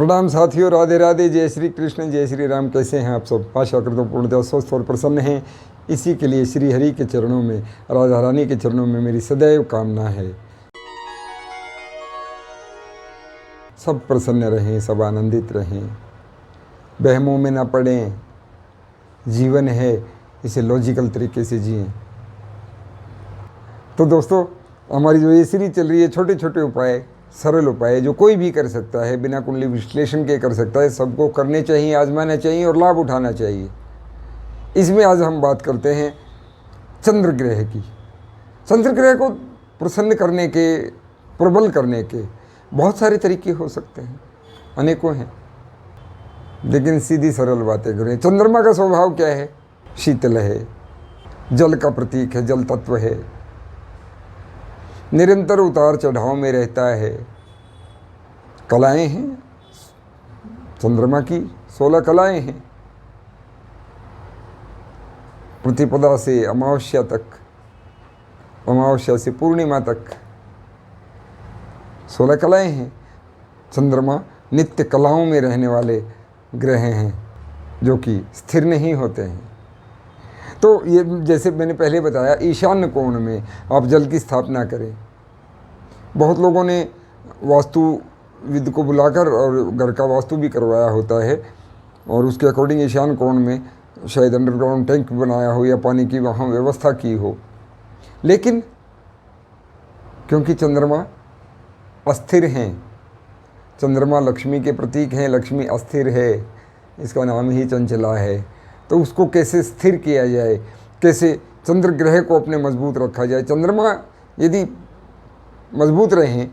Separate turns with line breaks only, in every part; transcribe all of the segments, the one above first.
प्रणाम साथियों, राधे राधे, जय श्री कृष्ण, जय श्री राम। कैसे हैं आप सब? आशा करता हूँ पूर्णतः स्वस्थ और प्रसन्न हैं। इसी के लिए श्री हरि के चरणों में, राधा रानी के चरणों में मेरी सदैव कामना है। सब प्रसन्न रहें, सब आनंदित रहें, वहमों में ना पड़ें। जीवन है, इसे लॉजिकल तरीके से जिएं। तो दोस्तों, हमारी जो ये सीरीज चल रही है, छोटे छोटे उपाय, सरल उपाय जो कोई भी कर सकता है, बिना कुंडली विश्लेषण के कर सकता है, सबको करने चाहिए, आजमाना चाहिए और लाभ उठाना चाहिए। इसमें आज हम बात करते हैं चंद्र ग्रह की। चंद्र ग्रह को प्रसन्न करने के, प्रबल करने के बहुत सारे तरीके हो सकते हैं, अनेकों हैं। लेकिन सीधी सरल बातें करें। चंद्रमा का स्वभाव क्या है? शीतल है, जल का प्रतीक है, जल तत्व है, निरंतर उतार चढ़ाव में रहता है। कलाएं हैं चंद्रमा की, 16 कलाएं हैं। प्रतिपदा से अमावस्या तक, अमावस्या से पूर्णिमा तक 16 कलाएं हैं। चंद्रमा नित्य कलाओं में रहने वाले ग्रह हैं, जो कि स्थिर नहीं होते हैं। तो ये जैसे मैंने पहले बताया, ईशान्य कोण में आप जल की स्थापना करें। बहुत लोगों ने वास्तुविद को बुलाकर और घर का वास्तु भी करवाया होता है, और उसके अकॉर्डिंग ईशान्य कोण में शायद अंडरग्राउंड टैंक बनाया हो या पानी की वहाँ व्यवस्था की हो। लेकिन क्योंकि चंद्रमा अस्थिर हैं, चंद्रमा लक्ष्मी के प्रतीक हैं, लक्ष्मी अस्थिर है, इसका नाम ही चंचला है। तो उसको कैसे स्थिर किया जाए, कैसे चंद्र ग्रह को अपने मजबूत रखा जाए। चंद्रमा यदि मजबूत रहें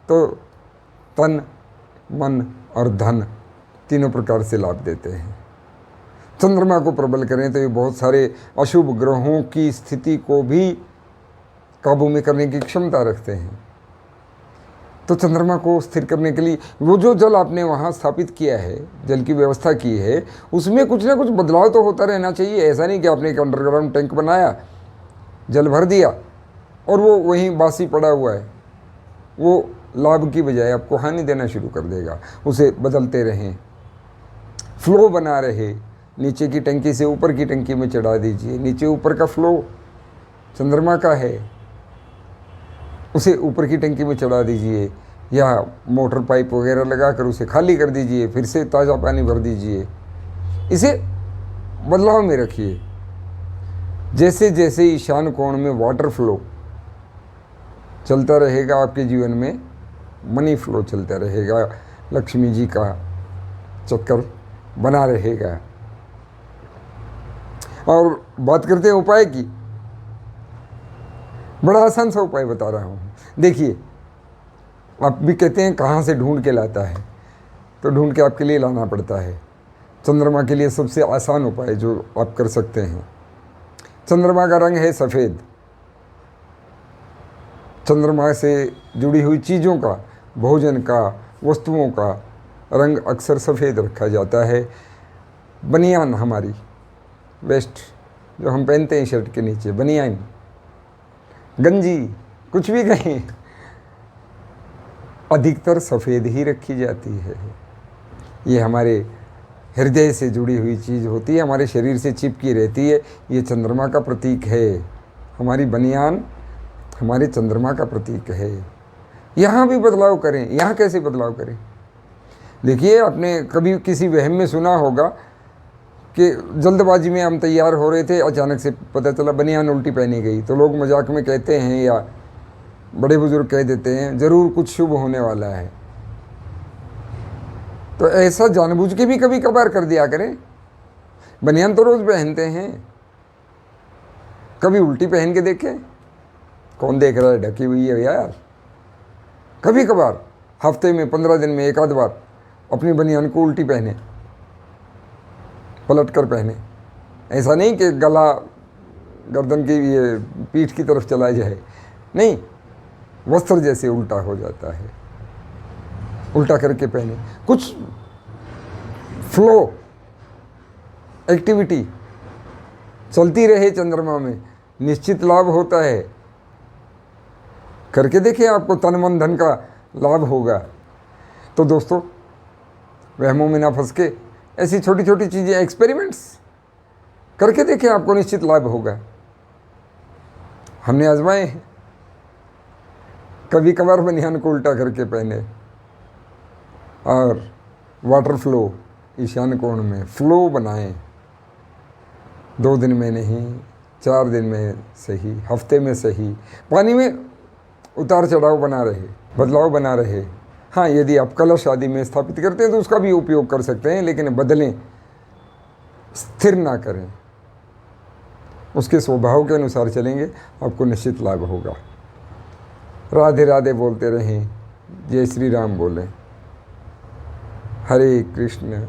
तो तन, मन और धन तीनों प्रकार से लाभ देते हैं। चंद्रमा को प्रबल करें तो ये बहुत सारे अशुभ ग्रहों की स्थिति को भी काबू में करने की क्षमता रखते हैं। तो चंद्रमा को स्थिर करने के लिए वो जो जल आपने वहाँ स्थापित किया है, जल की व्यवस्था की है, उसमें कुछ ना कुछ बदलाव तो होता रहना चाहिए। ऐसा नहीं कि आपने एक अंडरग्राउंड टैंक बनाया, जल भर दिया और वो वहीं बासी पड़ा हुआ है। वो लाभ की बजाय आपको हानि देना शुरू कर देगा। उसे बदलते रहें, फ्लो बना रहे। नीचे की टंकी से ऊपर की टंकी में चढ़ा दीजिए। नीचे ऊपर का फ्लो चंद्रमा का है, उसे ऊपर की टंकी में चढ़ा दीजिए, या मोटर पाइप वगैरह लगाकर उसे खाली कर दीजिए, फिर से ताज़ा पानी भर दीजिए। इसे बदलाव में रखिए। जैसे जैसे ईशान कोण में वाटर फ्लो चलता रहेगा, आपके जीवन में मनी फ्लो चलता रहेगा, लक्ष्मी जी का चक्कर बना रहेगा। और बात करते हैं उपाय की। बड़ा आसान सा उपाय बता रहा हूँ। देखिए, आप भी कहते हैं कहाँ से ढूंढ के लाता है, तो ढूंढ के आपके लिए लाना पड़ता है। चंद्रमा के लिए सबसे आसान उपाय जो आप कर सकते हैं, चंद्रमा का रंग है सफ़ेद। चंद्रमा से जुड़ी हुई चीज़ों का, भोजन का, वस्तुओं का रंग अक्सर सफ़ेद रखा जाता है। बनियान, हमारी वेस्ट जो हम पहनते हैं शर्ट के नीचे, बनियान, गंजी, कुछ भी कहें, अधिकतर सफ़ेद ही रखी जाती है। ये हमारे हृदय से जुड़ी हुई चीज़ होती है, हमारे शरीर से चिपकी रहती है। ये चंद्रमा का प्रतीक है। हमारी बनियान हमारे चंद्रमा का प्रतीक है। यहाँ भी बदलाव करें। यहाँ कैसे बदलाव करें? देखिए, आपने कभी किसी वहम में सुना होगा कि जल्दबाजी में हम तैयार हो रहे थे, अचानक से पता चला बनियान उल्टी पहनी गई। तो लोग मजाक में कहते हैं, या बड़े बुजुर्ग कह देते हैं, ज़रूर कुछ शुभ होने वाला है। तो ऐसा जानबूझ के भी कभी कभार कर दिया करें। बनियान तो रोज़ पहनते हैं, कभी उल्टी पहन के देखें। कौन देख रहा है, ढकी हुई है यार। कभी कभार हफ्ते में, 15 दिन में एक आध बार अपनी बनियान को उल्टी पहने, पलट कर पहने। ऐसा नहीं कि गला गर्दन की, ये पीठ की तरफ चला जाए, नहीं, वस्त्र जैसे उल्टा हो जाता है, उल्टा करके पहने। कुछ फ्लो एक्टिविटी चलती रहे चंद्रमा में, निश्चित लाभ होता है। करके देखिए, आपको तन मन धन का लाभ होगा। तो दोस्तों, वहमों में ना फंस के ऐसी छोटी छोटी चीज़ें, एक्सपेरिमेंट्स करके देखें, आपको निश्चित लाभ होगा। हमने आजमाए हैं। कभी कभार बनियान को उल्टा करके पहने और वाटर फ्लो ईशान कोण में फ्लो बनाएं। 2 दिन में नहीं, 4 दिन में सही, हफ्ते में सही, पानी में उतार चढ़ाव बना रहे, बदलाव बना रहे। हाँ, यदि आप कलश आदि में स्थापित करते हैं तो उसका भी उपयोग कर सकते हैं, लेकिन बदलें, स्थिर ना करें। उसके स्वभाव के अनुसार चलेंगे, आपको निश्चित लाभ होगा। राधे राधे बोलते रहें, जय श्री राम बोलें। हरे कृष्ण।